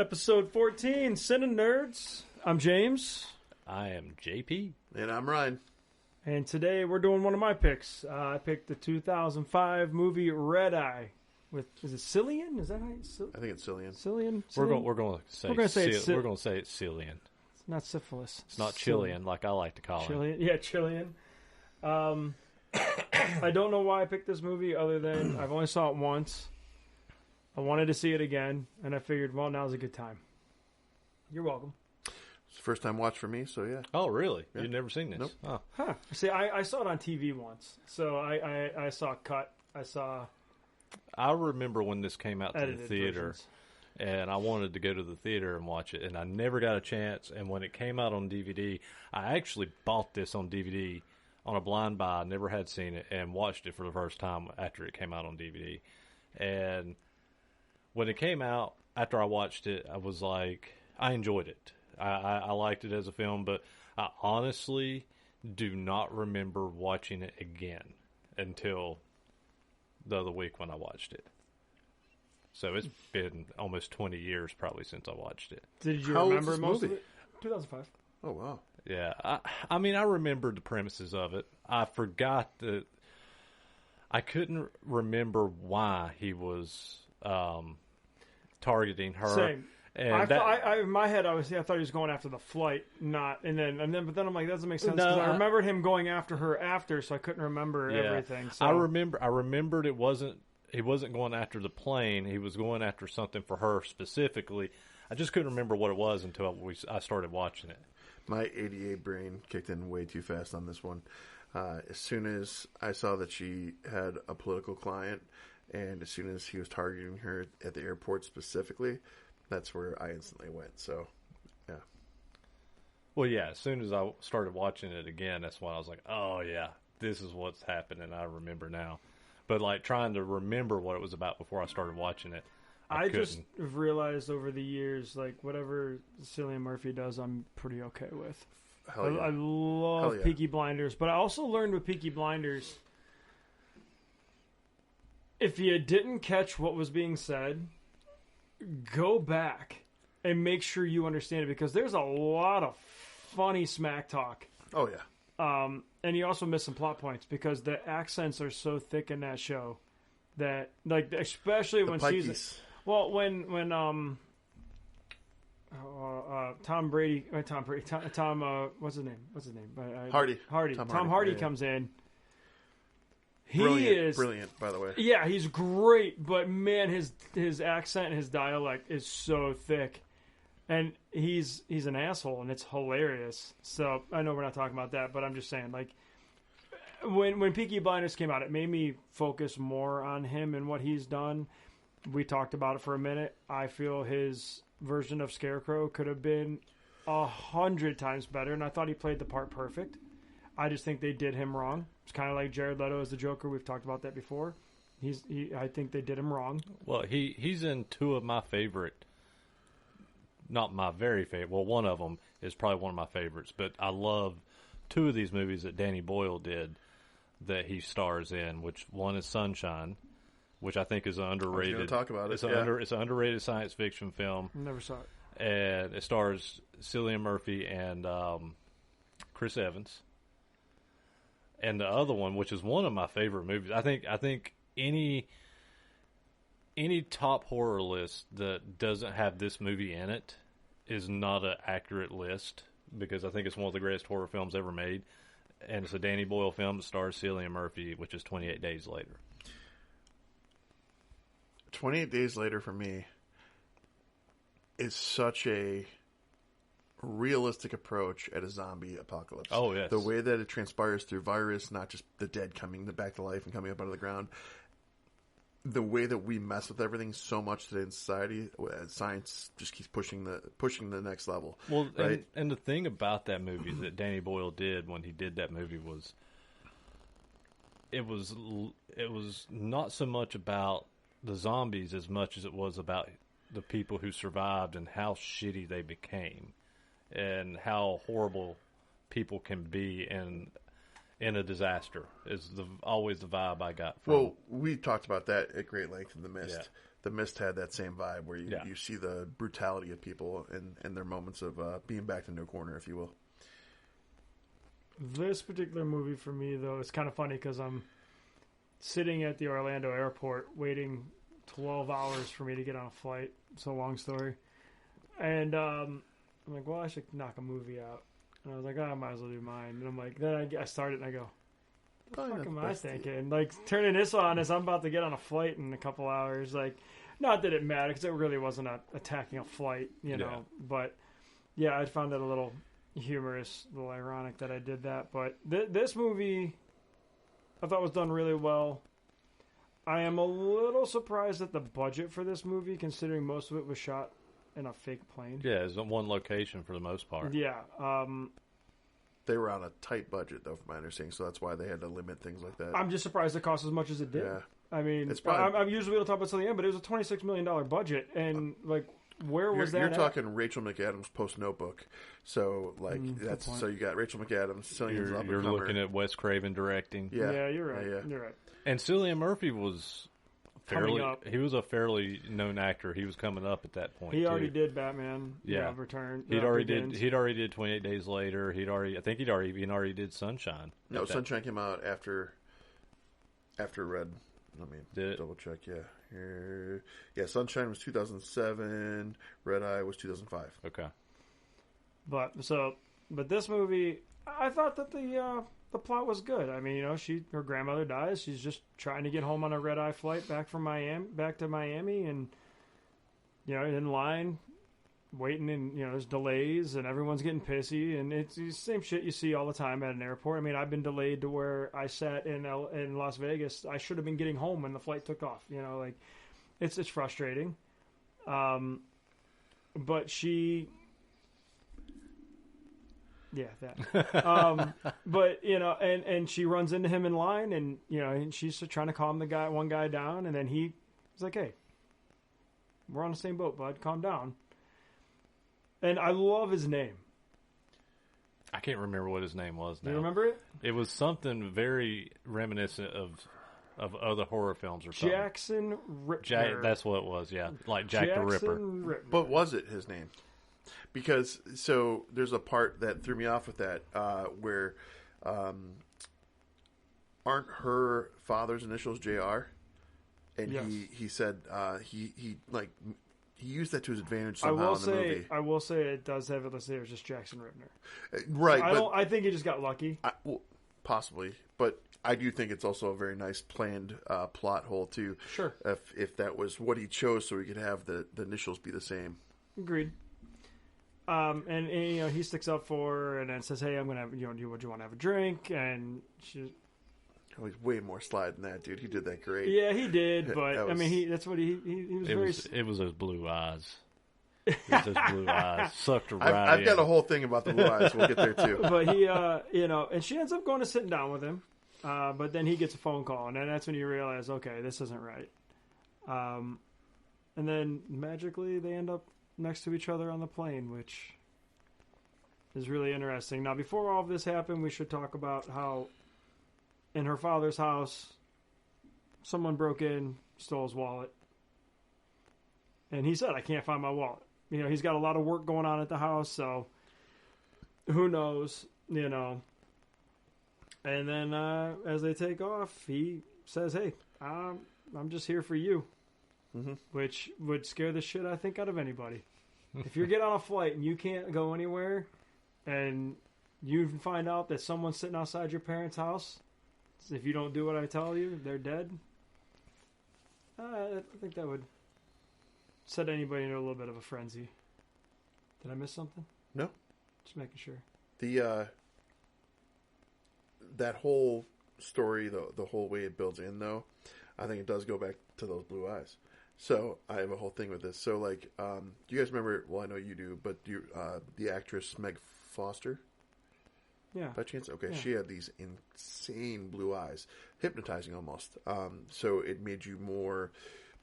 Episode 14, CineNerds. I'm James. I am JP. And I'm Ryan. And today we're doing one of my picks. I picked the 2005 movie Red Eye. Is it Cillian? Is that how I think it's Cillian. Cillian? We're going to say it's Cillian. It's not syphilis. It's not Chilean, like I like to call him. Yeah, Chilean. I don't know why I picked this movie other than I've only saw it once. I wanted to see it again, and I figured, well, now's a good time. You're welcome. It's the first time watch for me, so yeah. Oh, really? Yeah. You've never seen this? Nope. Oh. Huh. See, I saw it on TV once, so I saw it cut. I remember when this came out to the theater, versions. and I wanted to go to the theater and watch it, and I never got a chance. And when it came out on DVD, I actually bought this on DVD on a blind buy. I never had seen it, and watched it for the first time after it came out on DVD. And when it came out, after I watched it, I was like, I enjoyed it. I liked it as a film, but I honestly do not remember watching it again until the other week when I watched it. So it's been almost 20 years probably since I watched it. Did you How remember old is this most movie? of it? 2005. Oh, wow. Yeah, I mean, I remembered the premises of it. I forgot that I couldn't remember why he was targeting her. Same. And in my head, I thought he was going after the flight, but then I'm like, that doesn't make sense because No, I remembered him going after her after, so I couldn't remember everything. So. I remembered he wasn't going after the plane. He was going after something for her specifically. I just couldn't remember what it was until I started watching it. My ADA brain kicked in way too fast on this one. As soon as I saw that she had a political client, and as soon as he was targeting her at the airport specifically, that's where I instantly went. So, yeah. Well, yeah, as soon as I started watching it again, that's when I was like, oh, yeah, this is what's happening. I remember now. But, like, trying to remember what it was about before I started watching it, I just realized over the years, like, whatever Cillian Murphy does, I'm pretty okay with. Hell yeah. I love Peaky Blinders, but I also learned with Peaky Blinders, if you didn't catch what was being said, go back and make sure you understand it, because there's a lot of funny smack talk. Oh, yeah. And you also miss some plot points because the accents are so thick in that show that, like, especially when season. Well, when Tom Brady, what's his name? Hardy. Tom Hardy comes in. Brilliant, by the way. Yeah, he's great, but man, his accent and his dialect is so thick, and he's an asshole, and it's hilarious. So I know we're not talking about that, but I'm just saying, like, when Peaky Blinders came out, it made me focus more on him and what he's done. We talked about it for a minute. I feel his version of Scarecrow could have been 100 times better, and I thought he played the part perfect. I just think they did him wrong. It's kind of like Jared Leto as the Joker. We've talked about that before. I think they did him wrong. Well, he's in two of my favorite, not my very favorite. Well, one of them is probably one of my favorites, but I love two of these movies that Danny Boyle did that he stars in, which one is Sunshine, which I think is an underrated. I was gonna talk about it. It's an underrated science fiction film. Never saw it. And it stars Cillian Murphy and Chris Evans. And the other one, which is one of my favorite movies, I think any top horror list that doesn't have this movie in it is not an accurate list, because I think it's one of the greatest horror films ever made. And it's a Danny Boyle film that stars Cillian Murphy, which is 28 Days Later. 28 Days Later for me is such a realistic approach at a zombie apocalypse. Oh, yes. The way that it transpires through virus, not just the dead coming back to life and coming up out of the ground. The way that we mess with everything so much today in society, science just keeps pushing the next level. Well, right? and the thing about that movie that Danny Boyle did when he did that movie was it was not so much about the zombies as much as it was about the people who survived and how shitty they became and how horrible people can be. And in a disaster is always the vibe I got from. Well, we talked about that at great length in The Mist. Yeah. The Mist had that same vibe where you see the brutality of people and their moments of being backed into a corner, if you will. This particular movie for me, though, it's kind of funny because I'm sitting at the Orlando airport waiting 12 hours for me to get on a flight. It's a long story. And I'm like, well, I should knock a movie out. And I was like, oh, I might as well do mine. And I'm like, then I started and I go, what the fuck am I thinking? Like, turning this on as I'm about to get on a flight in a couple hours. Like, not that it mattered because it really wasn't attacking a flight, you know. But, yeah, I found it a little humorous, a little ironic that I did that. But this movie, I thought was done really well. I am a little surprised at the budget for this movie, considering most of it was shot in a fake plane. Yeah, it's one location for the most part. Yeah. They were on a tight budget, though, from my understanding, so that's why they had to limit things like that. I'm just surprised it cost as much as it did. Yeah. I mean, It's probably, I'm usually going to talk about something, but it was a $26 million budget, and, like, where was that You're at? talking Rachel McAdams post Notebook. So, like, so you got Rachel McAdams, Cillian's You're looking at Wes Craven directing. Yeah, you're right. Yeah. You're right. And Cillian Murphy was he was a fairly known actor. He was coming up at that point. He already did Batman. Return. He'd already did 28 Days Later. I think he'd already did Sunshine. No, Sunshine came out after Red. Let me double check. Yeah, Sunshine was 2007. Red Eye was 2005. Okay. But this movie, I thought that the plot was good. I mean, you know, her grandmother dies. She's just trying to get home on a red eye flight back to Miami, and you know, in line, waiting, and you know, there's delays, and everyone's getting pissy, and it's the same shit you see all the time at an airport. I mean, I've been delayed to where I sat in Las Vegas. I should have been getting home when the flight took off. You know, like it's frustrating. But she. Yeah, that. But you know, and she runs into him in line, and you know, and she's trying to calm one guy down, and then he's like, "Hey, we're on the same boat, bud. Calm down." And I love his name. I can't remember what his name was now. You remember it? It was something very reminiscent of other horror films or something. Jackson Ripper. That's what it was. Yeah, like Jack the Ripper. But was it his name? Because, so, there's a part that threw me off with that, where, aren't her father's initials JR? And yes. he said, he used that to his advantage somehow in the movie. I will say it does have it listed as just Jackson Ripner. Right. I think he just got lucky. Possibly. But I do think it's also a very nice planned plot hole, too. Sure. If that was what he chose so he could have the initials be the same. Agreed. And you know, he sticks up for her and then says, "Hey, I'm gonna have, you know, do you want to have a drink?" And she. Oh, he's way more slide than that, dude. He did that great. Yeah, he did, but I mean, that's what he was. It was those blue eyes. It was those blue eyes sucked her right I've got a whole thing about the blue eyes. We'll get there too. But he, you know, and she ends up going to sitting down with him. But then he gets a phone call, and then that's when you realize, okay, this isn't right. And then magically they end up next to each other on the plane, which is really interesting. Now, before all of this happened, we should talk about how in her father's house, someone broke in, stole his wallet. And he said, "I can't find my wallet." You know, he's got a lot of work going on at the house, so who knows, you know. And then as they take off, he says, "Hey, I'm just here for you." Mm-hmm. Which would scare the shit, I think, out of anybody. If you get on a flight and you can't go anywhere, and you find out that someone's sitting outside your parents' house, if you don't do what I tell you, they're dead. I think that would set anybody into a little bit of a frenzy. Did I miss something? No. Just making sure. That whole story, the whole way it builds in, though, I think it does go back to those blue eyes. So I have a whole thing with this. So, like, do you guys remember? Well, I know you do, but the actress Meg Foster? Yeah. By chance? Okay, yeah. She had these insane blue eyes, hypnotizing almost. So it made you more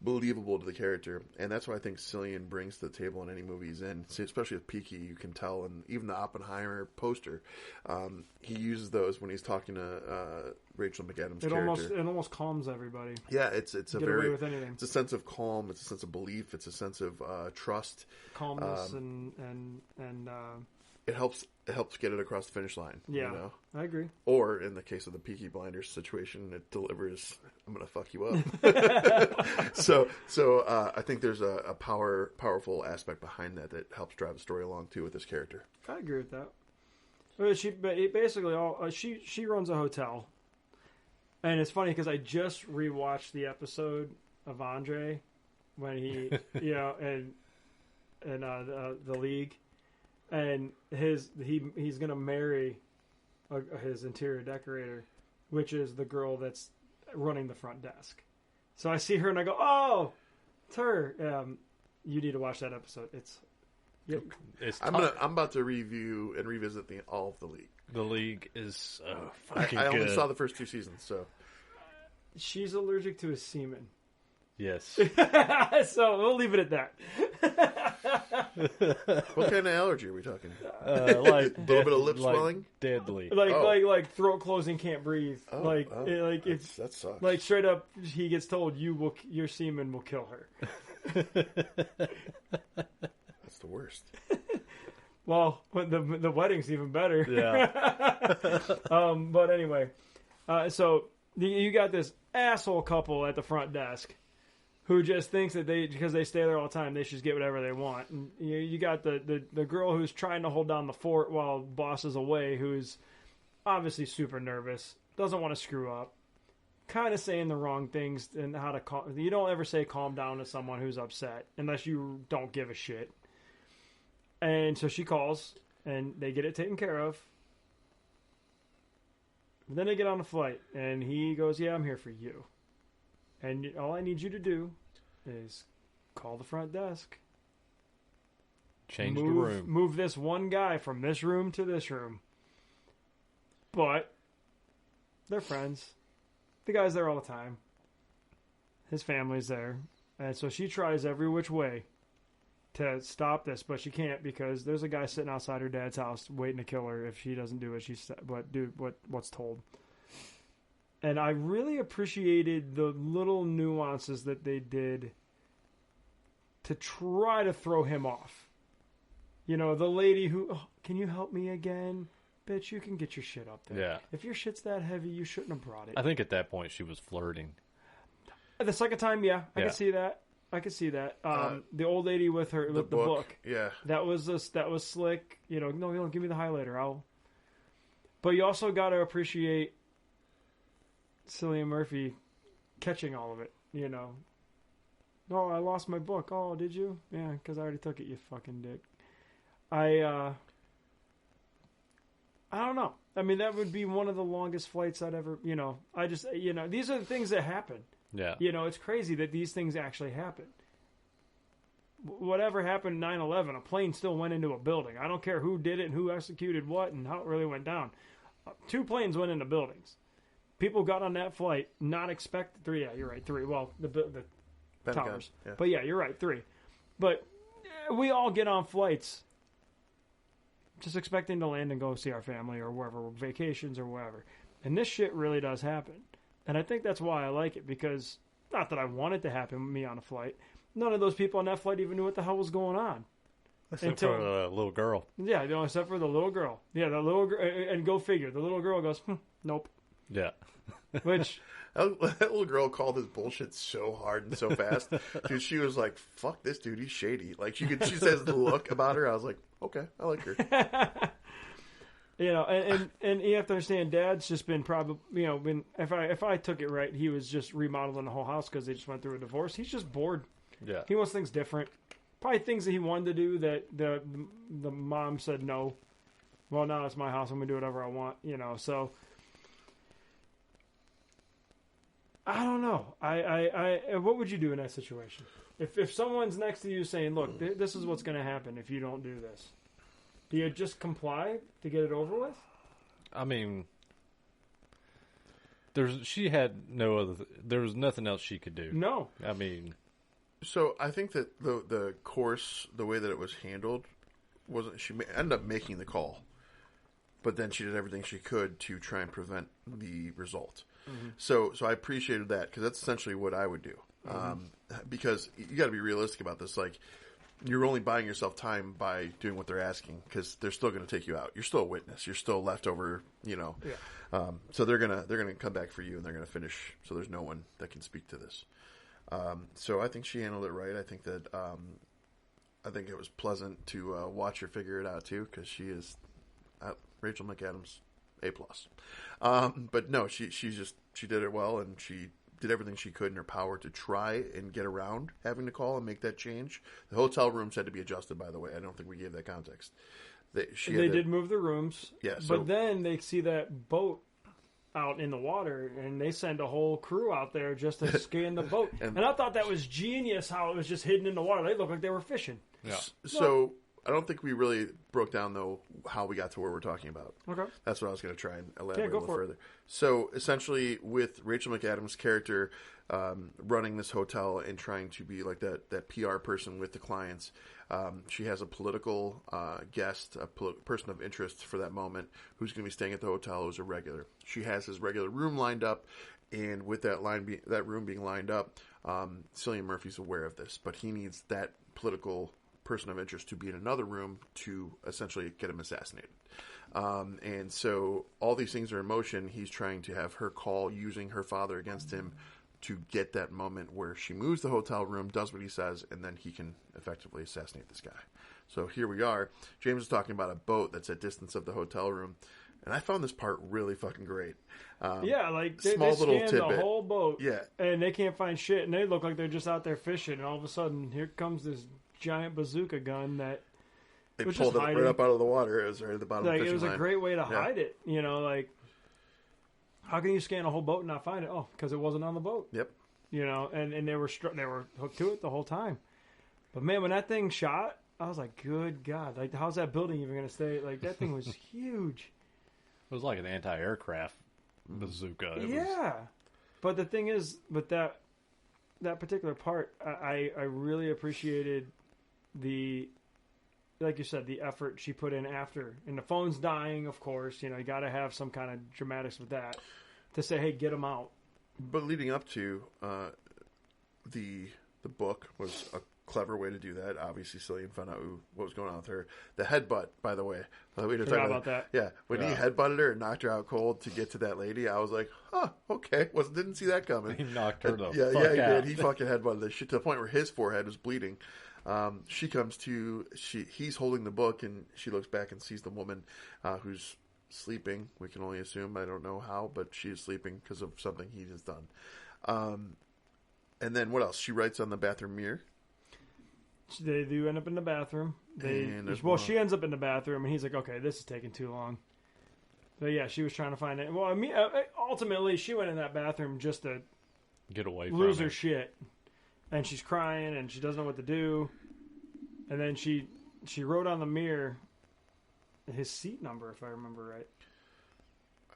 believable to the character, and that's what I think Cillian brings to the table in any movie he's in. See, especially with Peaky, you can tell, and even the Oppenheimer poster, he uses those when he's talking to Rachel McAdams' character. It almost calms everybody. Yeah, it's a Get very away with anything. it's a sense of calm, it's a sense of belief, it's a sense of trust, Calmness and it helps get it across the finish line. yeah, you know? I agree. Or in the case of the Peaky Blinders situation, it delivers, I'm going to fuck you up. so I think there's a powerful aspect behind that helps drive the story along too with this character. I agree with that. She runs a hotel, and it's funny because I just rewatched the episode of Andre when he, and the League. And he's gonna marry his interior decorator, which is the girl that's running the front desk. So I see her and I go, "Oh, it's her." You need to watch that episode. I'm about to review and revisit all of the League. The League is so fucking I only good. saw the first 2 seasons, so She's allergic to his semen. Yes. So we'll leave it at that. what kind of allergy are we talking? Like A little bit of lip swelling? Deadly. Like throat closing, can't breathe. That sucks. Like straight up, he gets told your semen will kill her. That's the worst. Well, the wedding's even better. Yeah. But anyway, so you got this asshole couple at the front desk who just thinks that because they stay there all the time, they should get whatever they want. And you got the girl who's trying to hold down the fort while boss is away, who's obviously super nervous, doesn't want to screw up, kind of saying the wrong things and how to calm. You don't ever say calm down to someone who's upset unless you don't give a shit. And so she calls, and they get it taken care of. Then they get on the flight, and he goes, "Yeah, I'm here for you. And all I need you to do is call the front desk. Change the room. Move this one guy from this room to this room." But they're friends. The guy's there all the time. His family's there. And so she tries every which way to stop this, but she can't because there's a guy sitting outside her dad's house waiting to kill her if she doesn't do what's told. And I really appreciated the little nuances that they did to try to throw him off. The lady who, "Can you help me again? Bitch, you can get your shit up there. Yeah. If your shit's that heavy, you shouldn't have brought it." I think at that point she was flirting. The second time, I could see that. The old lady with the book. Yeah. That was slick. No, give me the highlighter. But you also got to appreciate Cillian Murphy catching all of it. "Oh, I lost my book." "Oh, did you?" "Yeah, because I already took it, you fucking dick." I don't know. I mean, that would be one of the longest flights I'd ever, I just, these are the things that happen. Yeah. It's crazy that these things actually happen. Whatever happened 9/11, a plane still went into a building. I don't care who did it and who executed what and how it really went down. 2 planes went into buildings. People got on that flight not expecting 3. Yeah, you're right, 3. Well, the towers. Yeah. But yeah, you're right, 3. But we all get on flights just expecting to land and go see our family or wherever, vacations or wherever. And this shit really does happen. And I think that's why I like it, because not that I want it to happen with me on a flight. None of those people on that flight even knew what the hell was going on. Except for the little girl. Yeah, except for the little girl. Yeah, the little girl, and go figure. The little girl goes, nope. Yeah. Which... that little girl called his bullshit so hard and so fast. Dude, she was like, "Fuck this dude, he's shady." Like, she says the look about her. I was like, okay, I like her. And you have to understand, Dad's just been if I took it right, he was just remodeling the whole house because they just went through a divorce. He's just bored. Yeah. He wants things different. Probably things that he wanted to do that the mom said no. Well, now it's my house. I'm going to do whatever I want, so... I don't know. I what would you do in that situation? If someone's next to you saying, "Look, this is what's going to happen if you don't do this," do you just comply to get it over with? I mean, there was nothing else she could do. No. I mean, So I think that the course, the way that it was handled, wasn't she ended up making the call, but then she did everything she could to try and prevent the result. Mm-hmm. So I appreciated that because that's essentially what I would do. Because you got to be realistic about this. Like, you're only buying yourself time by doing what they're asking because they're still going to take you out. You're still a witness. You're still leftover. Yeah. So they're gonna come back for you and they're gonna finish. So there's no one that can speak to this. So I think she handled it right. I think that I think it was pleasant to watch her figure it out too because she is Rachel McAdams A+. But no, she did it well and she did everything she could in her power to try and get around having to call and make that change. The hotel rooms had to be adjusted, by the way. I don't think we gave that context. They did move the rooms. Yeah, but then they see that boat out in the water, and they send a whole crew out there just to scan the boat. And I thought that was genius how it was just hidden in the water. They looked like they were fishing. Yeah. So I don't think we really broke down, though, how we got to where we're talking about. Okay. That's what I was going to try and elaborate a little further. It. So essentially, with Rachel McAdams' character running this hotel and trying to be like that PR person with the clients, she has a political guest, a person of interest for that moment, who's going to be staying at the hotel who's a regular. She has his regular room lined up, and with that room being lined up, Cillian Murphy's aware of this, but he needs that political person of interest to be in another room to essentially get him assassinated. And so all these things are in motion. He's trying to have her call using her father against him to get that moment where she moves the hotel room, does what he says, and then he can effectively assassinate this guy. So here we are. James is talking about a boat that's at distance of the hotel room. And I found this part really fucking great. Like they small little scanned tidbit. the whole boat. Yeah. And they can't find shit. And they look like they're just out there fishing. And all of a sudden, here comes this giant bazooka gun that they pulled it right up out of the water. It was right at the bottom of the fishing line. It was a great way to hide it. How can you scan a whole boat and not find it? Oh, because it wasn't on the boat. Yep. And they were hooked to it the whole time. But man, when that thing shot, I was like, good God. Like, how's that building even going to stay? Like, that thing was huge. It was like an anti-aircraft bazooka. But the thing is, with that particular part, I really appreciated like you said, the effort she put in after. And the phone's dying, of course. You got to have some kind of dramatics with that to say, hey, get him out. But leading up to the book was a clever way to do that. Obviously, Cillian found out what was going on with her. The headbutt, by the way. We were talking about that. Yeah, when he headbutted her and knocked her out cold to get to that lady, I was like, huh, okay. Didn't see that coming. He knocked her the fuck out. He did. He fucking headbutted the shit to the point where his forehead was bleeding. She comes to, he's holding the book, and she looks back and sees the woman who's sleeping. We can only assume. I don't know how, but she is sleeping because of something he has done. And then what else? She writes on the bathroom mirror. They do end up in the bathroom. She ends up in the bathroom, and he's like, okay, this is taking too long. But yeah, she was trying to find it. Well, I mean, ultimately, she went in that bathroom just to get away from lose her shit. And she's crying, and she doesn't know what to do. And then she wrote on the mirror his seat number, if I remember right.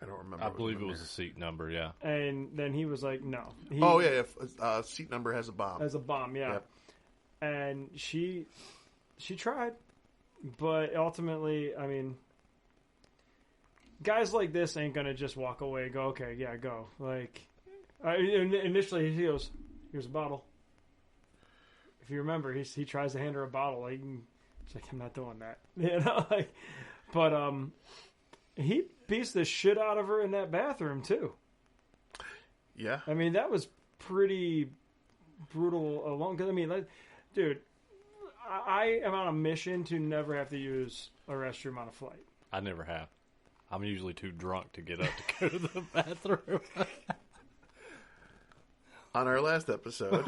I don't remember. I believe it was a seat number, yeah. And then he was like, no. Seat number has a bomb. Has a bomb, yeah. Yep. And she tried, but ultimately, I mean, guys like this ain't gonna just walk away and go, okay, yeah, go. Like, initially he goes, here's a bottle. If you remember, he tries to hand her a bottle. Like, she's like, I'm not doing that. But he beats the shit out of her in that bathroom too. Yeah. I mean, that was pretty brutal alone. Because, I mean, dude, I am on a mission to never have to use a restroom on a flight. I never have. I'm usually too drunk to get up to go to the bathroom. On our last episode,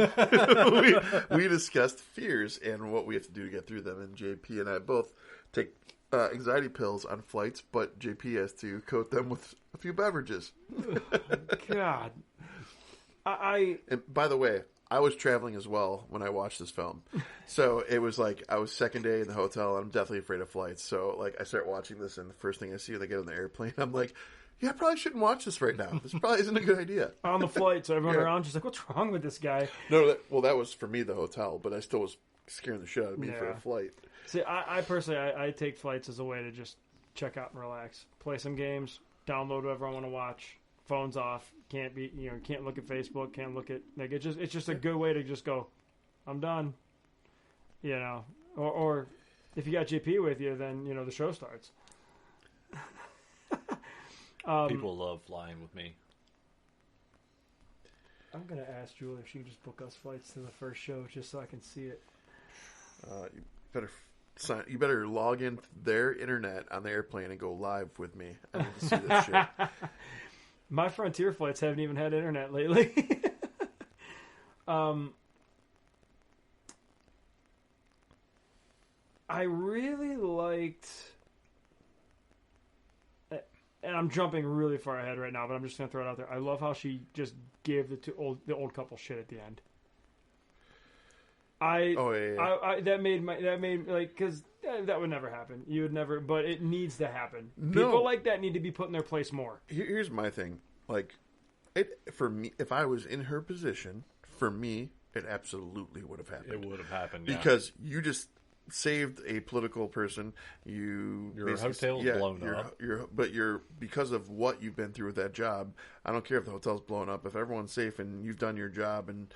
we discussed fears and what we have to do to get through them. And JP and I both take anxiety pills on flights, but JP has to coat them with a few beverages. God. And by the way, I was traveling as well when I watched this film. So it was like I was second day in the hotel. And I'm definitely afraid of flights. So like I start watching this, and the first thing I see when they get on the airplane, I'm like, yeah, I probably shouldn't watch this right now. This probably isn't a good idea. On the flight, so everyone Yeah. around just like, what's wrong with this guy? No, that was for me, the hotel, but I still was scaring the shit out of me for Yeah. a flight. See, I personally, I take flights as a way to just check out and relax. Play some games, download whatever I want to watch, phone's off, can't look at Facebook, can't look at, like, it's just a good way to just go, I'm done. You know, or if you got JP with you, then, the show starts. People love flying with me. I'm going to ask Julie if she can just book us flights to the first show just so I can see it. You better log in their internet on the airplane and go live with me. I need to see this shit. My Frontier flights haven't even had internet lately. I really liked, and I'm jumping really far ahead right now, but I'm just going to throw it out there. I love how she just gave the old couple shit at the end. That made like, because that would never happen. You would never, but it needs to happen. No. People like that need to be put in their place more. Here's my thing. Like, for me, if I was in her position, for me, it absolutely would have happened. It would have happened, yeah. Because you just saved a political person. Your hotel's blown up. But because of what you've been through with that job, I don't care if the hotel's blown up. If everyone's safe and you've done your job and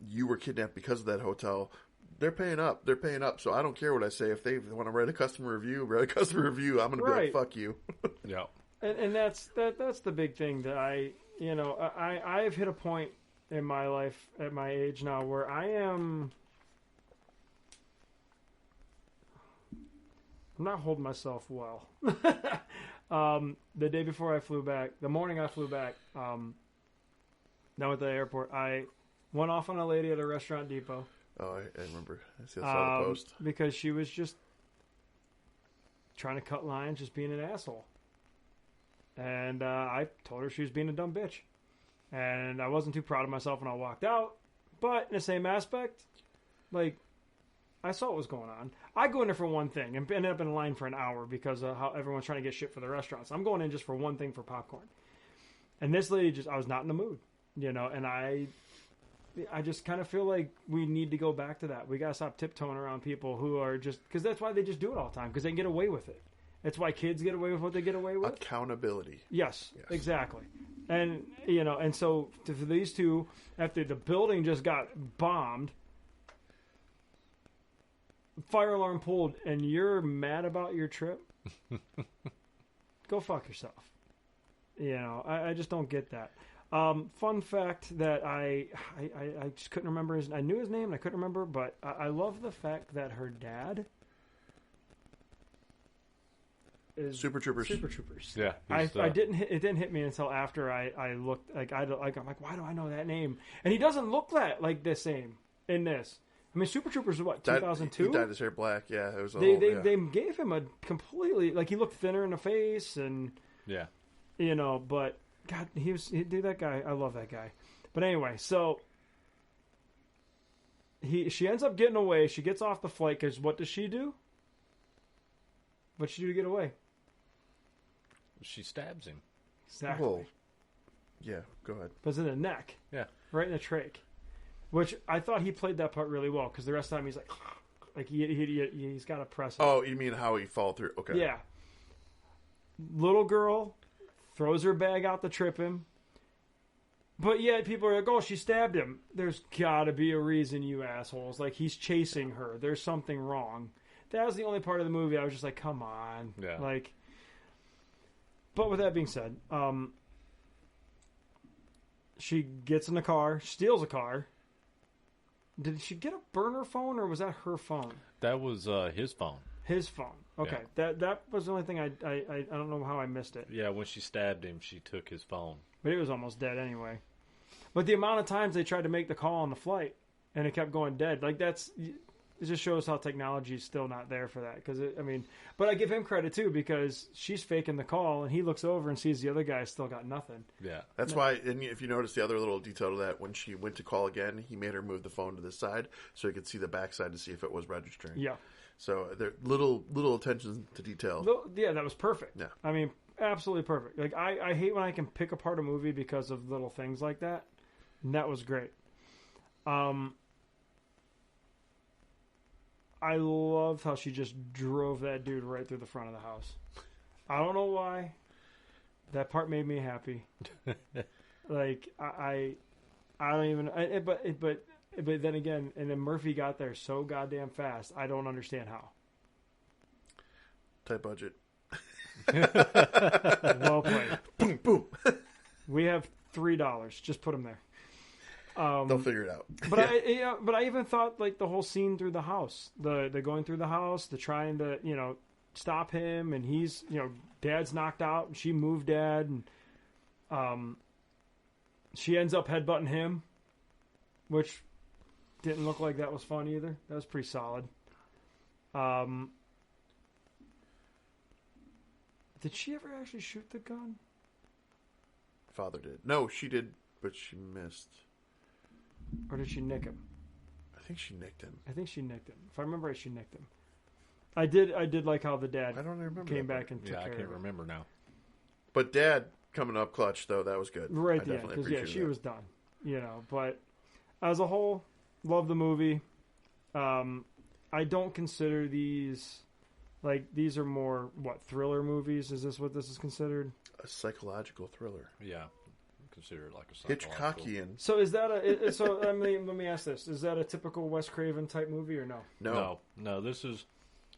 you were kidnapped because of that hotel, they're paying up. They're paying up. So I don't care what I say. If they want to write a customer review, I'm going to be like, fuck you. Yeah. And that's the big thing that I've hit a point in my life at my age now where I'm not holding myself well. The day before I flew back, the morning I flew back, down at the airport, I went off on a lady at a restaurant depot. Oh, I remember. I saw the post. Because she was just trying to cut lines, just being an asshole. And I told her she was being a dumb bitch. And I wasn't too proud of myself when I walked out. But in the same aspect, like, I saw what was going on. I go in there for one thing and ended up in line for an hour because of how everyone's trying to get shit for the restaurants. I'm going in just for one thing, for popcorn. And this lady I was not in the mood, and I just kind of feel like we need to go back to that. We got to stop tiptoeing around people who are just, because that's why they just do it all the time, because they can get away with it. That's why kids get away with what they get away with. Accountability. Yes, exactly. And, and so for these two, after the building just got bombed, fire alarm pulled, and you're mad about your trip, go fuck yourself. I just don't get that. Fun fact that I just couldn't remember I knew his name and I couldn't remember, but I love the fact that her dad is Super Troopers. Yeah. It didn't hit me until after I looked, I'm like, why do I know that name? And he doesn't look like the same in this. I mean, Super Troopers was what, 2002? He dyed his hair black. Yeah, it was. They gave him a completely, like, he looked thinner in the face, and yeah, but God, that guy. I love that guy. But anyway, so she ends up getting away. She gets off the flight because what does she do? What'd she do to get away? she stabs him. Exactly. Whoa. Yeah, go ahead. But it's in the neck. Yeah, right in the trach. Which I thought he played that part really well because the rest of the time he's like he's got to press it. Oh, you mean how he fall through? Okay. Yeah. Little girl throws her bag out to trip him. But yet people are like, oh, she stabbed him. There's got to be a reason, you assholes. Like, he's chasing her. There's something wrong. That was the only part of the movie I was just like, come on. Yeah. Like, but with that being said, she gets in the car, steals a car. Did she get a burner phone, or was that her phone? That was his phone. His phone. Okay, yeah. That was the only thing I don't know how I missed it. Yeah, when she stabbed him, she took his phone. But he was almost dead anyway. But the amount of times they tried to make the call on the flight, and it kept going dead, like it just shows how technology is still not there for that. Because but I give him credit too, because she's faking the call, and he looks over and sees the other guy still got nothing. Yeah, that's why. And if you notice the other little detail to that, when she went to call again, he made her move the phone to the side so he could see the backside to see if it was registering. Yeah. So there little attention to detail. Yeah, that was perfect. Yeah. I mean, absolutely perfect. Like I hate when I can pick apart a movie because of little things like that. And that was great. I loved how she just drove that dude right through the front of the house. I don't know why. That part made me happy. Like I don't even. But then again, and then Murphy got there so goddamn fast. I don't understand how. Tight budget. Well played. Boom, boom. We have $3. Just put them there. They'll figure it out. But but I even thought like the whole scene through the house, the going through the house, the trying to stop him, and he's Dad's knocked out, and she moved Dad, and she ends up headbutting him, which didn't look like that was fun either. That was pretty solid. Did she ever actually shoot the gun? Father did. No, she did, but she missed. Or did she nick him? I think she nicked him. I think she nicked him. If I remember right, she nicked him. I did like how the dad I don't remember came that back and took care I of can't it. remember now. But Dad coming up clutch, though, that was good. Right I at the end, definitely because appreciated she that. was done. But as a whole, love the movie. I don't consider these these are more thriller movies. Is this what this is considered? A psychological thriller. Yeah, consider it like a psychological. Hitchcockian. So is that a? So let me ask this: is that a typical Wes Craven type movie or no? No. This is.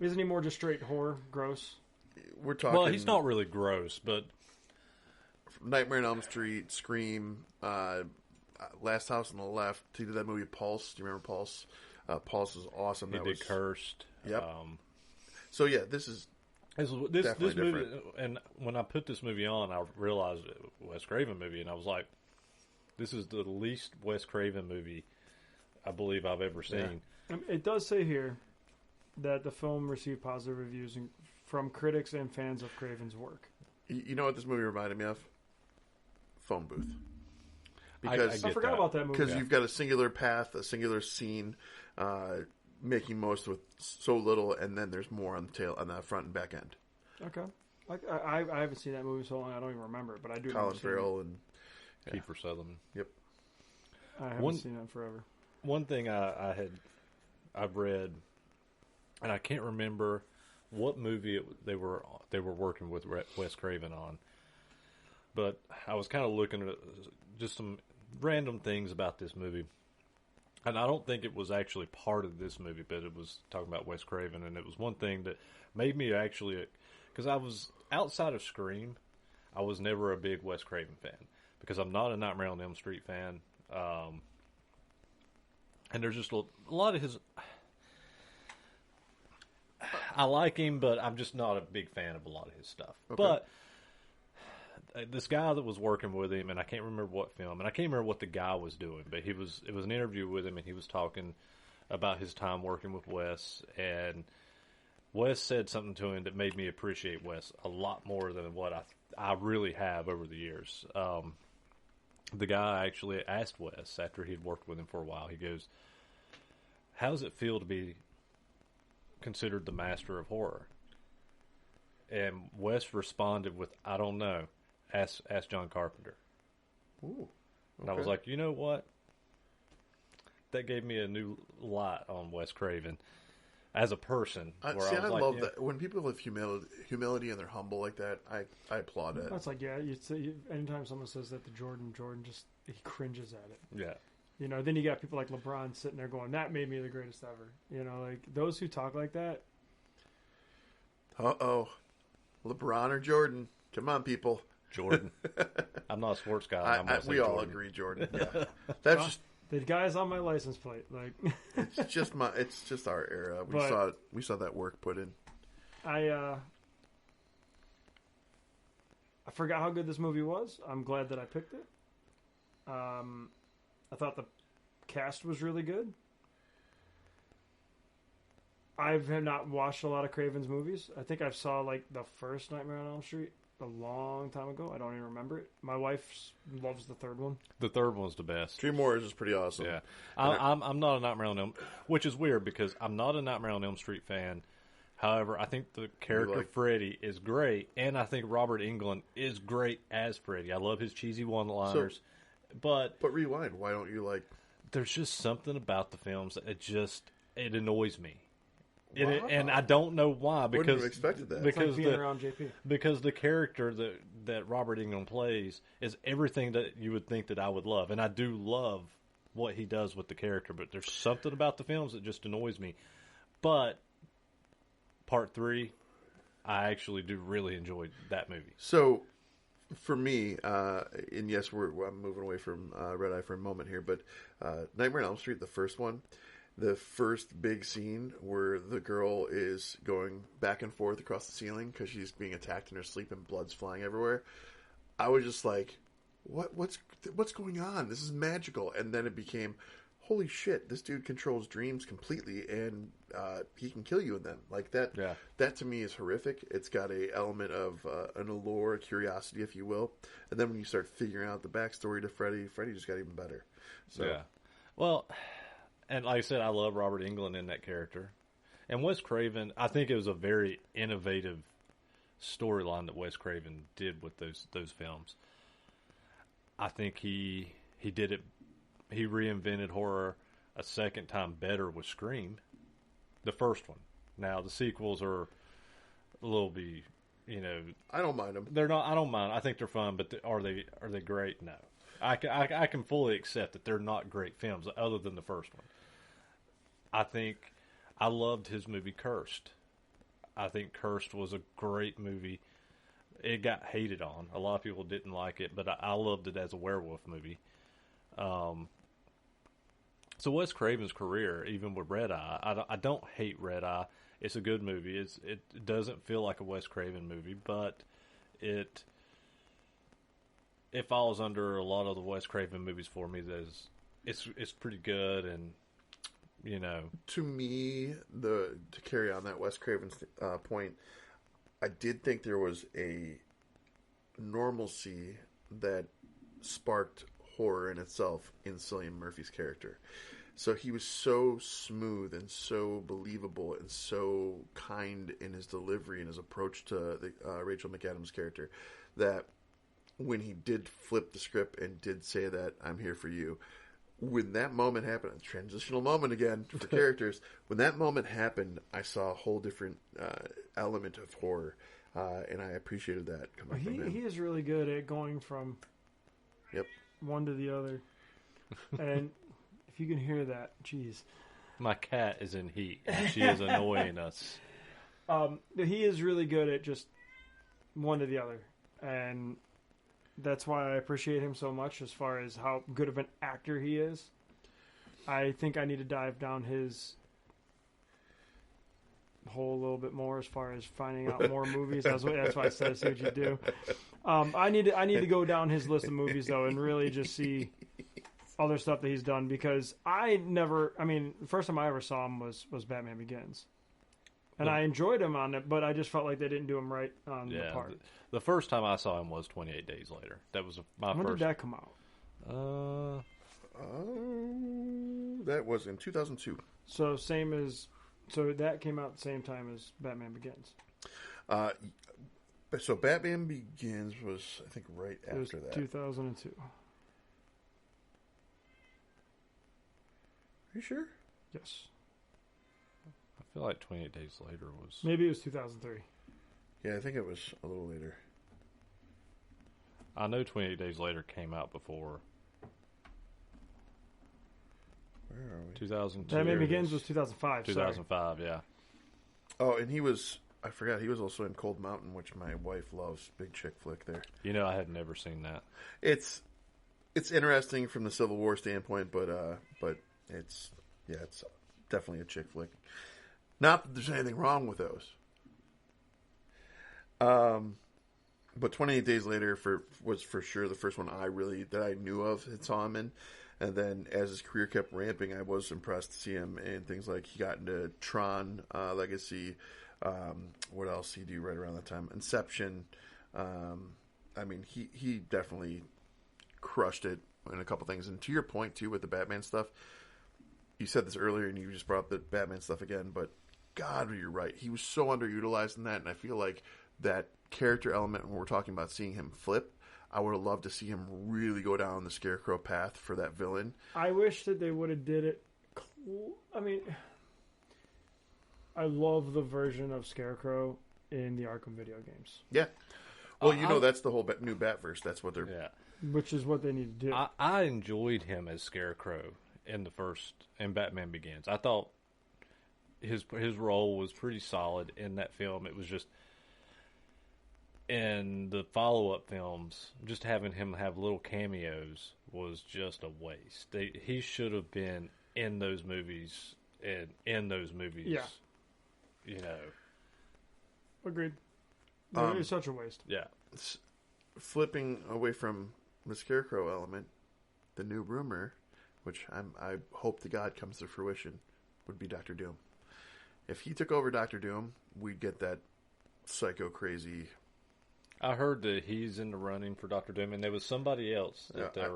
Isn't he more just straight horror, gross? We're talking. Well, he's not really gross, but Nightmare on Elm Street, Scream, Last House on the Left. He did that movie Pulse. Do you remember Pulse? Pulse is awesome. he did Cursed. Yep. So yeah, this This definitely movie, different. and when I put this movie on, I realized it was a Wes Craven movie, and I was like, "This is the least Wes Craven movie I believe I've ever seen." It does say here that the film received positive reviews from critics and fans of Craven's work. You know what this movie reminded me of? Phone Booth. I Because I forgot about that movie. because you've got a singular path, a singular scene, making most with so little, and then there's more on the tail, on the front and back end. Okay. I haven't seen that movie so long I don't even remember it, but I do. Colin remember seeing Farrell and Kiefer Sutherland. yep. it. I haven't seen it in forever. One thing I've read, and I can't remember what movie they were working with Wes Craven on, but I was kind of looking at just some random things about this movie, and I don't think it was actually part of this movie, but it was talking about Wes Craven, and it was one thing that made me actually, because I was outside of Scream, I was never a big Wes Craven fan because I'm not a Nightmare on Elm Street fan. And there's just a lot of his. I like him, but I'm just not a big fan of a lot of his stuff. Okay. But this guy that was working with him, and I can't remember what film, and I can't remember what the guy was doing, but it was an interview with him, and he was talking about his time working with Wes, and Wes said something to him that made me appreciate Wes a lot more than what I really have over the years. The guy actually asked Wes after he'd worked with him for a while. He goes, "How does it feel to be considered the master of horror?" And Wes responded with, "I don't know. Ask John Carpenter." Ooh, okay. And I was like, you know what? That gave me a new light on Wes Craven as a person. I love that when people have humility and they're humble like that. I applaud it. That's like anytime someone says that to Jordan just he cringes at it. Yeah. Then you got people like LeBron sitting there going, "That made me the greatest ever." Like those who talk like that. LeBron or Jordan? Come on, people. Jordan. I'm not a sports guy. We all agree, Jordan. Yeah. That's just the guy's on my license plate. Like it's just our era. We saw that work put in. I forgot how good this movie was. I'm glad that I picked it. I thought the cast was really good. I have not watched a lot of Craven's movies. I think I saw the first Nightmare on Elm Street a long time ago. I don't even remember it. My wife loves the third one. The third one's the best. Dream Warriors is pretty awesome. Yeah, I'm not a Nightmare on Elm, which is weird because I'm not a Nightmare on Elm Street fan. However, I think the character Freddy is great, and I think Robert Englund is great as Freddy. I love his cheesy one-liners, but rewind. Why don't you like? There's just something about the films that it annoys me. Wow. And I don't know why. Because wouldn't have expected that. It's like being around JP. Because the character that Robert Englund plays is everything that you would think that I would love, and I do love what he does with the character. But there's something about the films that just annoys me. But Part 3, I actually do really enjoy that movie. So, for me, and yes, I'm moving away from Red Eye for a moment here, but Nightmare on Elm Street, the first one, the first big scene where the girl is going back and forth across the ceiling because she's being attacked in her sleep and blood's flying everywhere. I was just like, what's going on? This is magical. And then it became, holy shit, this dude controls dreams completely, and he can kill you in them. Like that. Yeah. That to me is horrific. It's got a element of an allure, a curiosity, if you will. And then when you start figuring out the backstory to Freddy just got even better. So. Yeah. Well, and like I said, I love Robert Englund in that character. And Wes Craven, I think it was a very innovative storyline that Wes Craven did with those films. I think he did it. He reinvented horror a second time better with Scream, the first one. Now the sequels are a little bit, I don't mind them. They're not. I don't mind. I think they're fun, but are they great? No. I can fully accept that they're not great films, other than the first one. I think I loved his movie Cursed. I think Cursed was a great movie. It got hated on. A lot of people didn't like it, but I loved it as a werewolf movie. So Wes Craven's career, even with Red Eye, I don't hate Red Eye. It's a good movie. It doesn't feel like a Wes Craven movie, but it falls under a lot of the Wes Craven movies for me. It's pretty good, and to me, to carry on that Wes Craven point, I did think there was a normalcy that sparked horror in itself in Cillian Murphy's character. So he was so smooth and so believable and so kind in his delivery and his approach to the Rachel McAdams character that when he did flip the script and did say that I'm here for you, when that moment happened, a transitional moment again for characters, when that moment happened, I saw a whole different element of horror, and I appreciated that coming from him. He is really good at going from one to the other. And if you can hear that, geez. My cat is in heat, and she is annoying us. He is really good at just one to the other, and that's why I appreciate him so much as far as how good of an actor he is. I think I need to dive down his hole a little bit more as far as finding out more movies. That's why I said, see what you do. I need to go down his list of movies, though, and really just see other stuff that he's done, because the first time I ever saw him was Batman Begins. And I enjoyed him on it, but I just felt like they didn't do him right on the part. The first time I saw him was 28 Days Later. That was my When first. did that come out? That was in 2002. So that came out at the same time as Batman Begins. So Batman Begins was, I think, right after that. 2002. Are you sure? Yes. I feel like 28 Days Later was... Maybe it was 2003. Yeah, I think it was a little later. I know 28 Days Later came out before. Where are we? 2002. Batman Begins was 2005. 2005, yeah. Oh, and he was... I forgot, he was also in Cold Mountain, which my wife loves. Big chick flick there. I had never seen that. It's interesting from the Civil War standpoint, but it's definitely a chick flick. Not that there's anything wrong with those. But 28 Days Later was for sure the first one that I knew of and saw him in. And then as his career kept ramping, I was impressed to see him in things like he got into Tron Legacy. What else did he do right around that time? Inception. He definitely crushed it in a couple things. And to your point, too, with the Batman stuff, you said this earlier and you just brought up the Batman stuff again, but God, you're right. He was so underutilized in that, and I feel like that character element when we're talking about seeing him flip, I would have loved to see him really go down the Scarecrow path for that villain. I wish that they would have did it. I mean, I love the version of Scarecrow in the Arkham video games. Yeah. Well, that's the whole new Batverse. That's what they're... Yeah. Which is what they need to do. I enjoyed him as Scarecrow in Batman Begins. I thought his role was pretty solid in that film. It was just in the follow-up films, just having him have little cameos was just a waste. He should have been in those movies and in those movies. Yeah. You know. Agreed. It's such a waste. Yeah. Flipping away from the Scarecrow element, the new rumor, which I hope to God comes to fruition, would be Dr. Doom. If he took over Dr. Doom, we'd get that psycho crazy. I heard that he's in the running for Dr. Doom, and there was somebody else.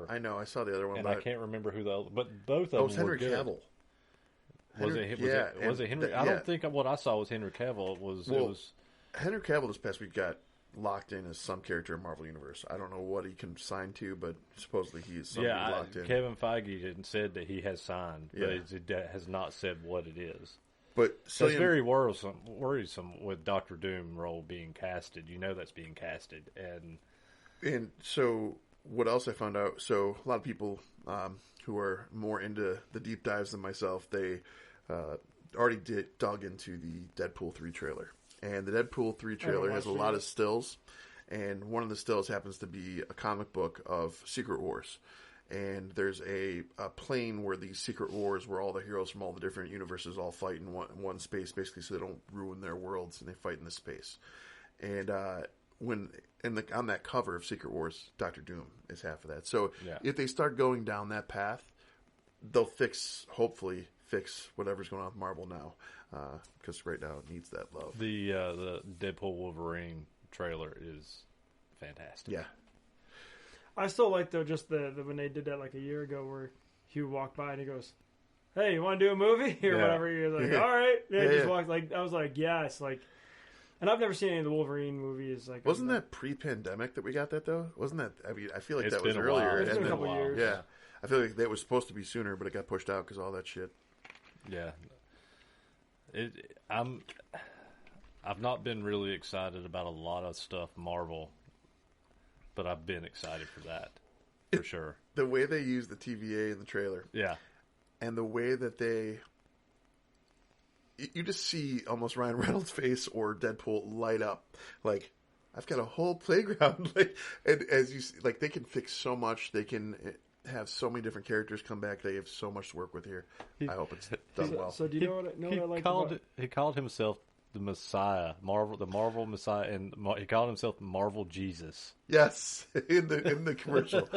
I know. I saw the other one, and I can't remember who but both of them were Henry Cavill. Was it Henry? I don't think what I saw was Henry Cavill. It was Henry Cavill this past week got locked in as some character in Marvel Universe. I don't know what he can sign to, but supposedly he is locked in. Kevin Feige said that he has signed, but it has not said what it is. But so it's very worrisome with Doctor Doom role being casted. You know that's being casted, and so what else I found out? So a lot of people who are more into the deep dives than myself, they already dug into the Deadpool 3 trailer. And the Deadpool 3 trailer has a lot of stills, and one of the stills happens to be a comic book of Secret Wars. And there's a plane where these Secret Wars, where all the heroes from all the different universes all fight in one space, basically, so they don't ruin their worlds, and they fight in this space. And on that cover of Secret Wars, Dr. Doom is half of that. So if they start going down that path, they'll hopefully fix whatever's going on with Marvel now, because right now it needs that love. The Deadpool Wolverine trailer is fantastic. Yeah. I still like though just the when they did that like a year ago where Hugh walked by and he goes, "Hey, you want to do a movie or whatever?" You're like, "All right." Just walked like I was like, "Yes." Like, and I've never seen any of the Wolverine movies. Like, wasn't that pre-pandemic that we got that though? Wasn't that? I mean, I feel like that was been earlier. It's been a couple years. Yeah, I feel like that was supposed to be sooner, but it got pushed out because all that shit. Yeah, I've not been really excited about a lot of stuff Marvel. But I've been excited for that, for sure. The way they use the TVA in the trailer. Yeah. And the way that you just see almost Ryan Reynolds' face or Deadpool light up. Like, I've got a whole playground. And as you see, like, they can fix so much. They can have so many different characters come back. They have so much to work with here. I hope it's done well. So do you know what I like about... He called himself the Messiah, the Marvel Messiah, and he called himself Marvel Jesus. Yes, in the commercial.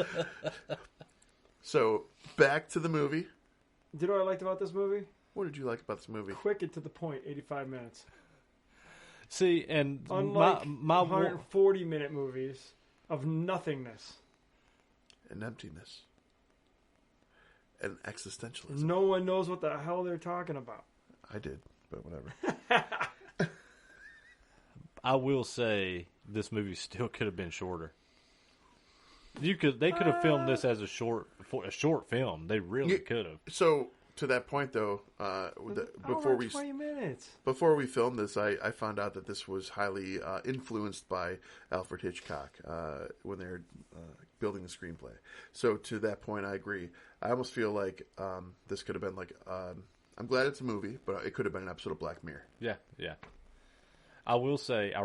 So back to the movie. Do you know what I liked about this movie? What did you like about this movie? Quick and to the point, 85 minutes. See, and unlike my 140-minute movies of nothingness and emptiness and existentialism. No one knows what the hell they're talking about. I did, but whatever. I will say this movie still could have been shorter. They could have filmed this as a short film. They really could have. So to that point, though, before we 20 minutes before we filmed this, I found out that this was highly influenced by Alfred Hitchcock when they're building the screenplay. So to that point, I agree. I almost feel like this could have been like. I'm glad it's a movie, but it could have been an episode of Black Mirror. Yeah. I will say, I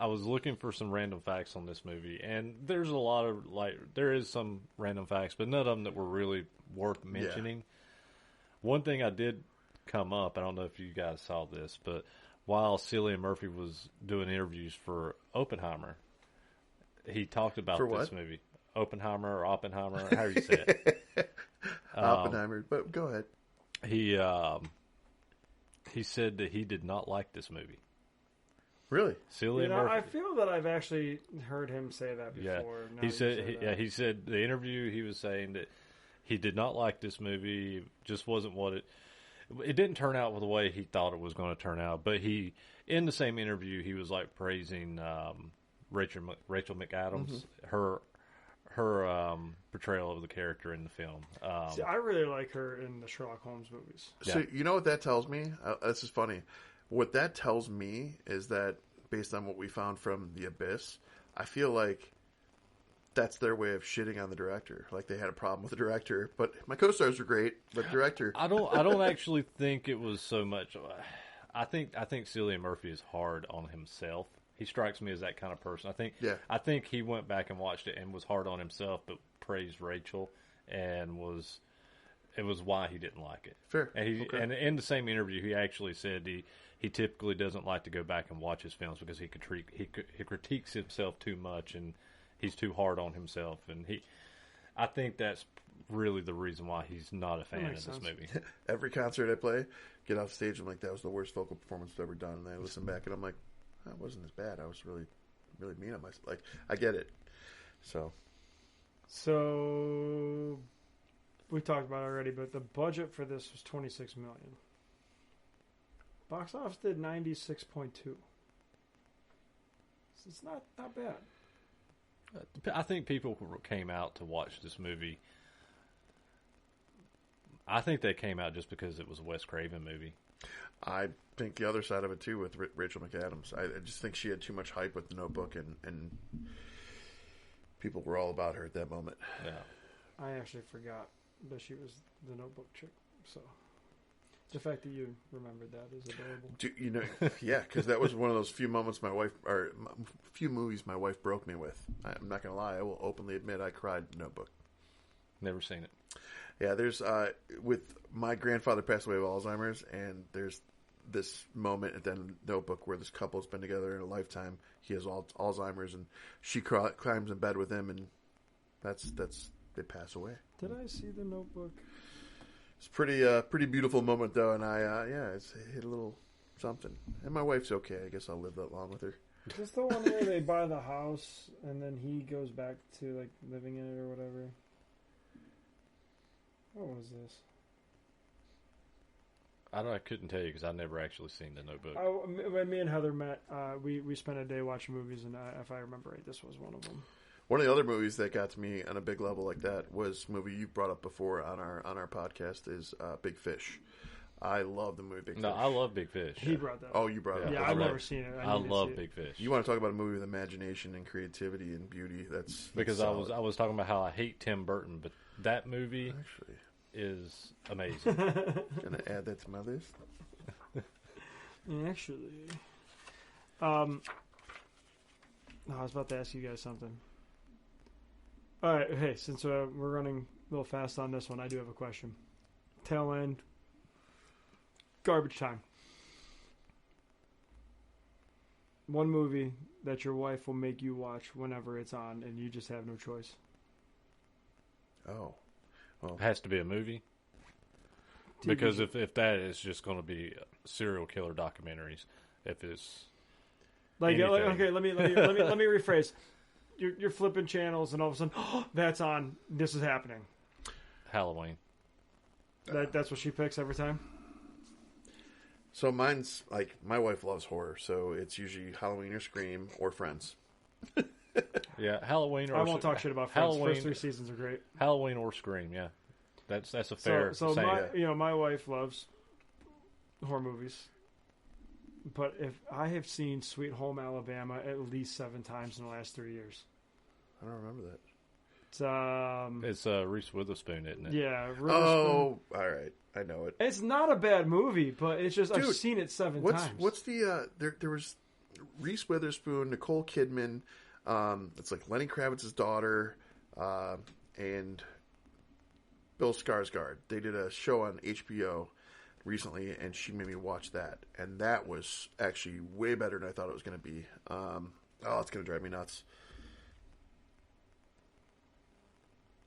was looking for some random facts on this movie, and there's a lot of, there is some random facts, but none of them that were really worth mentioning. Yeah. One thing I did come up, I don't know if you guys saw this, but while Cillian Murphy was doing interviews for Oppenheimer, he talked about this movie. Oppenheimer or Oppenheimer, however you say it. Oppenheimer, but go ahead. He said that he did not like this movie. Really? Cillian Murphy. I feel that I've actually heard him say that before. Yeah. He said the interview he was saying that he did not like this movie. Just wasn't what it it didn't turn out the way he thought it was going to turn out. But in the same interview, he was like praising Rachel McAdams, her portrayal of the character in the film. See, I really like her in the Sherlock Holmes movies. So you know what that tells me? This is funny. What that tells me is that based on what we found from The Abyss, I feel like that's their way of shitting on the director. Like they had a problem with the director, but my co-stars were great. But director, I don't actually think it was so much. I think Cillian Murphy is hard on himself. He strikes me as that kind of person. I think he went back and watched it and was hard on himself, but praised Rachel and it was why he didn't like it. Fair. And in the same interview, he actually said he typically doesn't like to go back and watch his films because he critiques himself too much and he's too hard on himself. And I think that's really the reason why he's not a fan of this movie. Every concert I play, get off stage, I'm like, that was the worst vocal performance I've ever done. And I listen back and I'm like, that wasn't as bad. I was really, really mean on myself. Like, I get it. So we talked about it already, but the budget for this was $26 million. Box office did 96.2. It's not bad. I think people came out to watch this movie. I think they came out just because it was a Wes Craven movie. I think the other side of it too with Rachel McAdams. I just think she had too much hype with The Notebook, and people were all about her at that moment. Yeah, I actually forgot that she was the Notebook chick. So the fact that you remembered that is adorable. Yeah, because that was one of those few movies my wife broke me with. I'm not gonna lie. I will openly admit I cried Notebook. never seen it. Yeah, there's with my grandfather passed away of Alzheimer's, and there's this moment at the end of the Notebook where this couple's been together in a lifetime. He has Alzheimer's, and she climbs in bed with him, and that's they pass away. Did I see the Notebook? It's pretty beautiful moment though, and it's hit a little something. And my wife's okay. I guess I'll live that long with her. Is this the one where they buy the house and then he goes back to like living in it or whatever? What was this? I couldn't tell you because I've never actually seen the Notebook. When me and Heather met, we spent a day watching movies, and if I remember right, this was one of them. One of the other movies that got to me on a big level like that was a movie you've brought up before on our podcast is Big Fish. I love the movie Big Fish. No, I love Big Fish. He brought that up. Oh, you brought it up. Yeah, I've never seen it. I love Big Fish. You want to talk about a movie with imagination and creativity and beauty? That's because solid. I was talking about how I hate Tim Burton, but that movie Actually is amazing. gonna add that to my list. Actually, I was about to ask you guys something. All right, hey, since we're running a little fast on this one, I do have a question. Tail end, garbage time. One movie that your wife will make you watch whenever it's on, and you just have no choice. Oh, well, It has to be a movie. TV. Because if that is just going to be serial killer documentaries, if it's Like, anything. okay, let me rephrase. You're flipping channels, and all of a sudden, oh, that's on. This is happening. Halloween. That's what she picks every time. so mine's like my wife loves horror, so it's usually Halloween or Scream or Friends. Yeah, Halloween. Or I won't talk shit about Friends. Halloween. First 3 seasons are great. Halloween or Scream. Yeah, that's a fair. So saying. my wife loves horror movies, but if I have seen Sweet Home Alabama at least 7 times in the last 3 years. I don't remember that. It's It's Reese Witherspoon, isn't it? yeah. Oh, all right, I know it. It's not a bad movie, but it's just Dude, I've seen it 7 What's times. what's the there was Reese Witherspoon, Nicole Kidman, it's like Lenny Kravitz's daughter, and Bill Skarsgård. They did a show on HBO recently, and she made me watch that, and that was actually way better than I thought it was going to be. It's going to drive me nuts.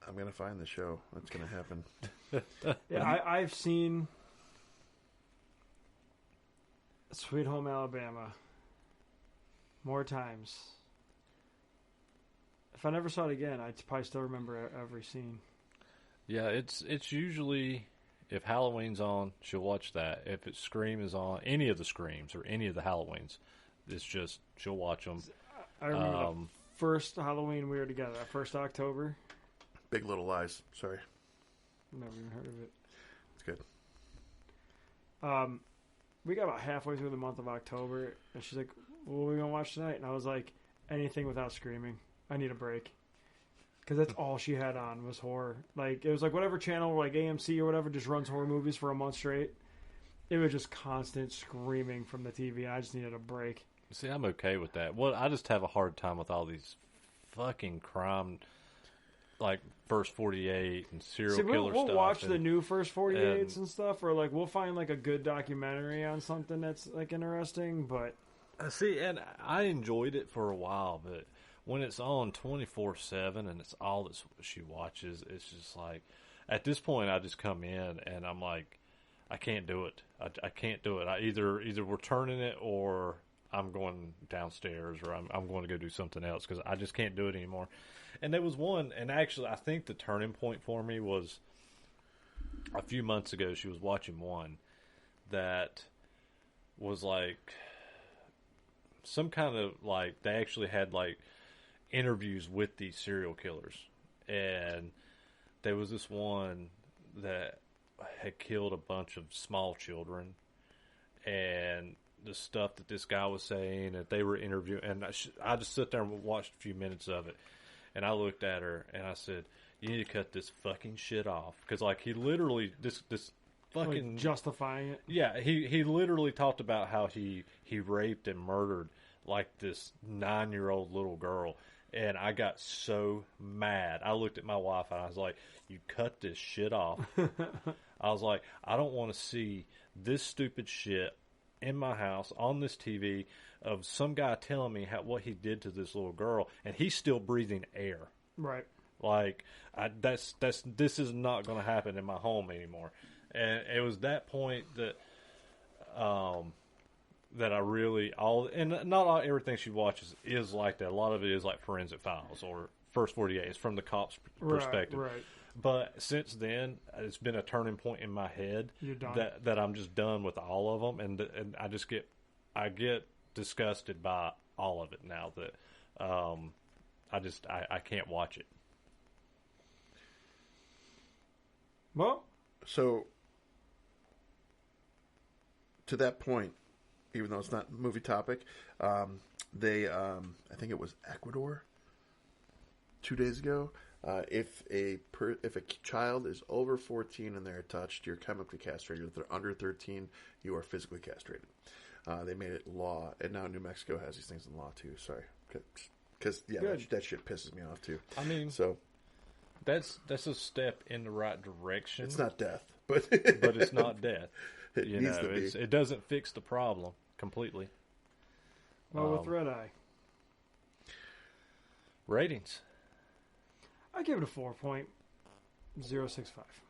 I'm going to find the show. That's going to happen. Yeah, I've seen Sweet Home Alabama more times. If I never saw it again, I'd probably still remember every scene. Yeah, it's usually If Halloween's on, she'll watch that. If it's Scream is on, any of the Screams or any of the Halloweens, it's just she'll watch them. I remember the first Halloween we were together, that first October. Big Little Lies. Sorry. Never even heard of it. It's good. We got about halfway through the month of October, and she's like, "What are we gonna watch tonight?" And I was like, "Anything without screaming. I need a break." Because that's all she had on was horror. Like, it was like whatever channel, like AMC or whatever, just runs horror movies for a month straight. It was just constant screaming from the TV, and I just needed a break. See, I'm okay with that. Well, I just have a hard time with all these fucking crime, like First 48 and serial killer we'll stuff. Watch the new First 48s and stuff, or like we'll find like a good documentary on something that's like interesting. But see, and I enjoyed it for a while, but when it's on 24/7 and it's all that she watches, it's just like at this point I just come in and I'm like, I can't do it. I can't do it. Either we're turning it or I'm going downstairs or I'm going to go do something else because I just can't do it anymore. And there was one, and actually I think the turning point for me was a few months ago. She was watching one that was like some kind of like they actually had like interviews with these serial killers, and there was this one that had killed a bunch of small children, and the stuff that this guy was saying that they were interviewing, and I just sit there and watched a few minutes of it, and I looked at her and I said, "You need to cut this fucking shit off," because like he literally this fucking like justifying it. Yeah, he literally talked about how he raped and murdered like this 9-year-old little girl. And I got so mad. I looked at my wife and I was like, "You cut this shit off." I was like, "I don't want to see this stupid shit in my house on this TV of some guy telling me what he did to this little girl, and he's still breathing air." Right. Like this is not going to happen in my home anymore. And it was that point that that I really not everything she watches is like that. A lot of it is like Forensic Files or First 48. It's from the cops' perspective. Right. But since then, it's been a turning point in my head that I'm just done with all of them, and I get disgusted by all of it now that I can't watch it. Well, so to that point, even though it's not movie topic, they I think it was Ecuador 2 days ago. If a child is over 14 and they're touched, you're chemically castrated. If they're under 13, you are physically castrated. They made it law, and now New Mexico has these things in law too. Sorry, because that shit pisses me off too. I mean, so that's a step in the right direction. It's not death, but but it's not death. It needs to be. It doesn't fix the problem completely. Well, with Red Eye, ratings. I give it a 4.065.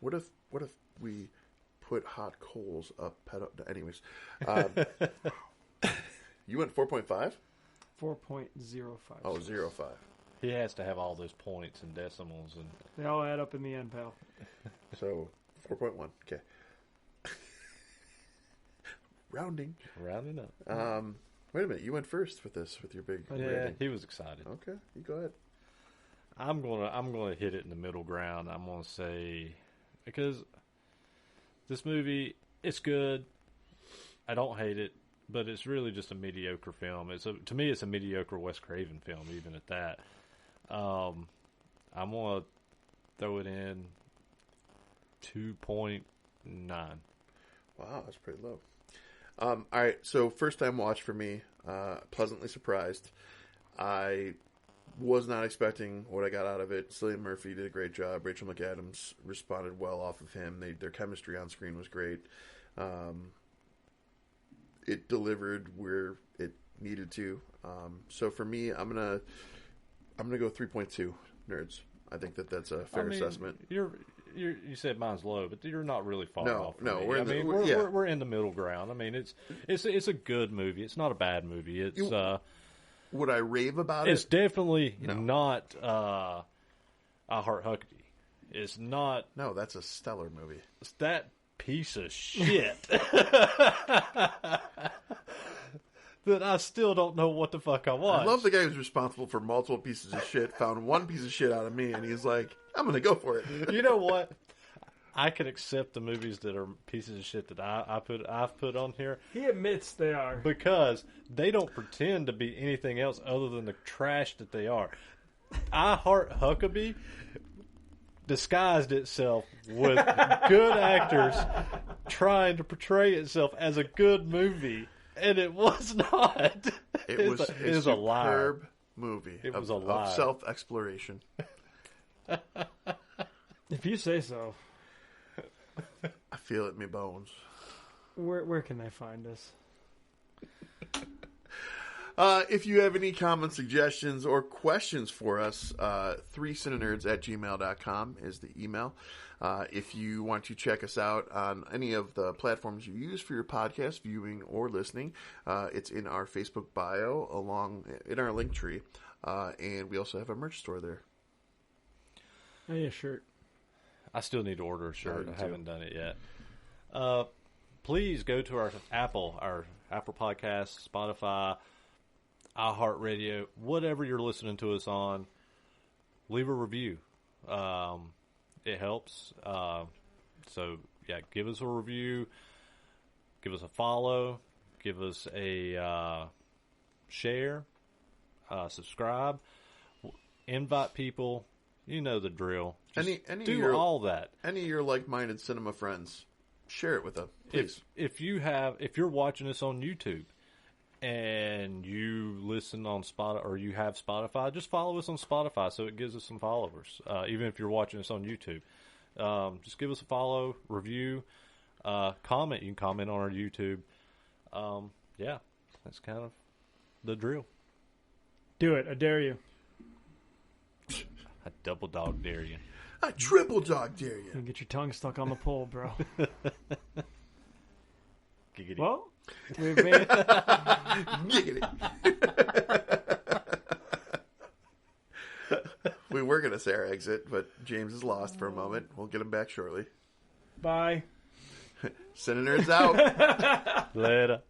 What if we put hot coals up pedal? Anyways, you went 4.5? 4.05. Oh, 0.5. He has to have all those points and decimals, and they all add up in the end, pal. So 4.1. Okay. Rounding up. Wait a minute. You went first with this with your big rating. He was excited. Okay, you go ahead. I'm gonna hit it in the middle ground. I'm gonna say because this movie, it's good. I don't hate it, but it's really just a mediocre film. To me, it's a mediocre Wes Craven film, even at that. I'm gonna throw it in 2.9. Wow, that's pretty low. All right, so first time watch for me. Pleasantly surprised. I was not expecting what I got out of it. Cillian Murphy did a great job. Rachel McAdams responded well off of him. Their chemistry on screen was great. It delivered where it needed to. So for me, I'm gonna go 3.2 nerds. I think that's a fair assessment. You said mine's low, but you're not really far off. No, we're in the middle ground. I mean, it's a good movie. It's not a bad movie. It's would I rave about it? It's definitely not I Heart Huckabee. It's not. No, that's a stellar movie. It's that piece of shit that I still don't know what the fuck I watched. I love the guy who's responsible for multiple pieces of shit, found one piece of shit out of me, and he's like, I'm going to go for it. You know what? I can accept the movies that are pieces of shit that I've put on here. He admits they are. Because they don't pretend to be anything else other than the trash that they are. I Heart Huckabee disguised itself with good actors trying to portray itself as a good movie. And it was not. It was a superb movie. It was a lie. Of self-exploration. If you say so. I feel it in my bones. Where can they find us? If you have any comments, suggestions, or questions for us, 3cinenerds@gmail.com is the email. If you want to check us out on any of the platforms you use for your podcast viewing or listening, it's in our Facebook bio in our link tree. And we also have a merch store there. Oh, yeah, shirt. I still need to order a shirt. I haven't done it yet. Please go to our Apple Podcasts, Spotify, iHeartRadio, whatever you're listening to us on. Leave a review. It helps. So, yeah, give us a review. Give us a follow. Give us a share. Subscribe. Invite people. You know the drill. Just do all that. Any of your like-minded cinema friends, share it with them, please. If you're watching this on YouTube and you listen on Spotify or you have Spotify, just follow us on Spotify so it gives us some followers. Even if you're watching us on YouTube, just give us a follow, review, comment. You can comment on our YouTube. Yeah, that's kind of the drill. Do it. I dare you. I double dog dare you. I triple dog dare you. You get your tongue stuck on the pole, bro. Giggity. Well, we've made Giggity. We were going to say our exit, but James is lost for a moment. We'll get him back shortly. Bye. CineNerds out. Later.